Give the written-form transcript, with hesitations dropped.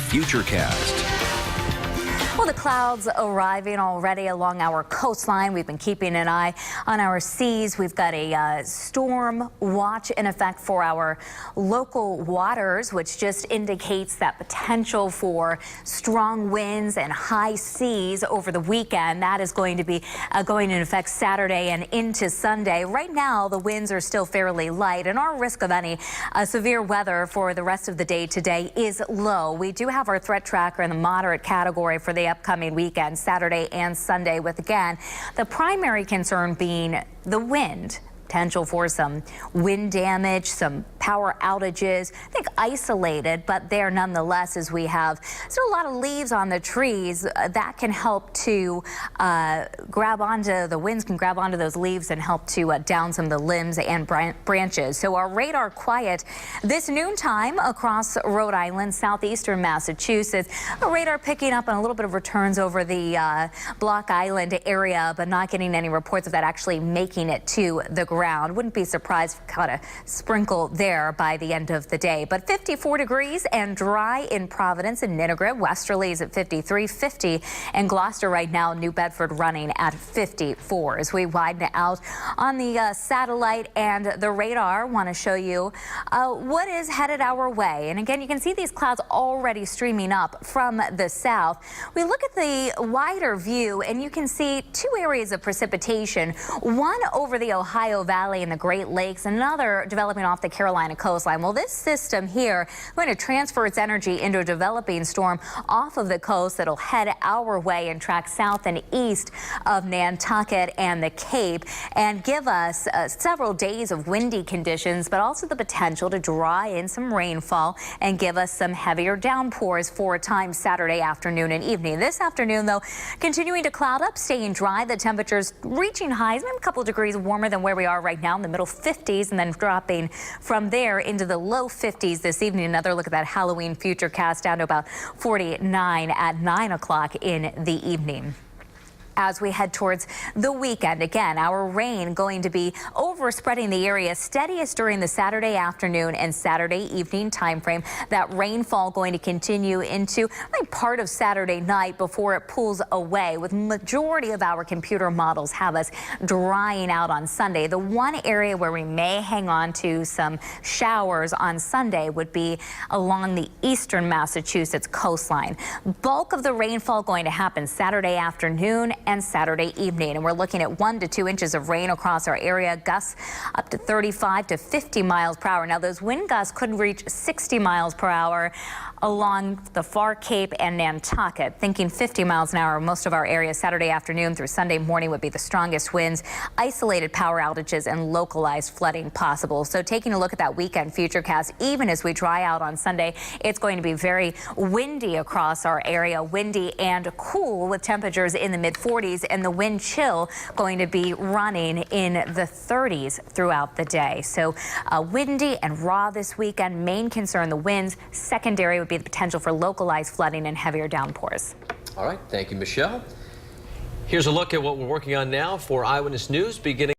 Futurecast. Well, the clouds arriving already along our coastline. We've been keeping an eye on our seas. We've got a storm watch in effect for our local waters, which just indicates that potential for strong winds and high seas over the weekend. That is going to be going into effect Saturday and into Sunday. Right now, the winds are still fairly light, and our risk of any severe weather for the rest of the day today is low. We do have our threat tracker in the moderate category for the upcoming weekend, Saturday and Sunday, with again the primary concern being the wind. Potential for some wind damage, some power outages, I think isolated, but there nonetheless, as we have still a lot of leaves on the trees, that can help to grab onto, the winds can grab onto those leaves and help to down some of the limbs and branches. So our radar quiet this noontime across Rhode Island, southeastern Massachusetts. Our radar picking up on a little bit of returns over the Block Island area, but not getting any reports of that actually making it to the ground. Wouldn't be surprised if we caught a sprinkle there by the end of the day. But 54 degrees and dry in Providence and Niagara. Westerly's at 53, 50 in Gloucester right now. New Bedford running at 54. As we widen out on the satellite and the radar, want to show you what is headed our way. And again, you can see these clouds already streaming up from the south. We look at the wider view and you can see two areas of precipitation. One over the Ohio Valley and the Great Lakes, another developing off the Carolina coastline. Well, this system here is going to transfer its energy into a developing storm off of the coast that'll head our way and track south and east of Nantucket and the Cape and give us several days of windy conditions, but also the potential to draw in some rainfall and give us some heavier downpours for a time Saturday afternoon and evening. This afternoon, though, continuing to cloud up, staying dry. The temperatures reaching highs, maybe a couple degrees warmer than where we are right now in the middle 50s, and then dropping from there into the low 50s this evening. Another look at that Halloween Futurecast, down to about 49 at 9 o'clock in the evening. As we head towards the weekend, again, our rain going to be overspreading the area, steadiest during the Saturday afternoon and Saturday evening time frame. That rainfall going to continue into part of Saturday night before it pulls away, with majority of our computer models have us drying out on Sunday. The one area where we may hang on to some showers on Sunday would be along the eastern Massachusetts coastline. Bulk of the rainfall going to happen Saturday afternoon and Saturday evening, and we're looking at 1 to 2 inches of rain across our area, gusts up to 35 to 50 miles per hour. Now, those wind gusts could reach 60 miles per hour along the far Cape and Nantucket. Thinking 50 miles an hour, most of our area Saturday afternoon through Sunday morning would be the strongest winds, isolated power outages, and localized flooding possible. So taking a look at that weekend Futurecast, even as we dry out on Sunday, it's going to be very windy across our area, windy and cool with temperatures in the mid-40s, and the wind chill going to be running in the 30s throughout the day. So windy and raw this weekend. Main concern, the winds. Secondary would be the potential for localized flooding and heavier downpours. All right. Thank you, Michelle. Here's a look at what we're working on now for Eyewitness News beginning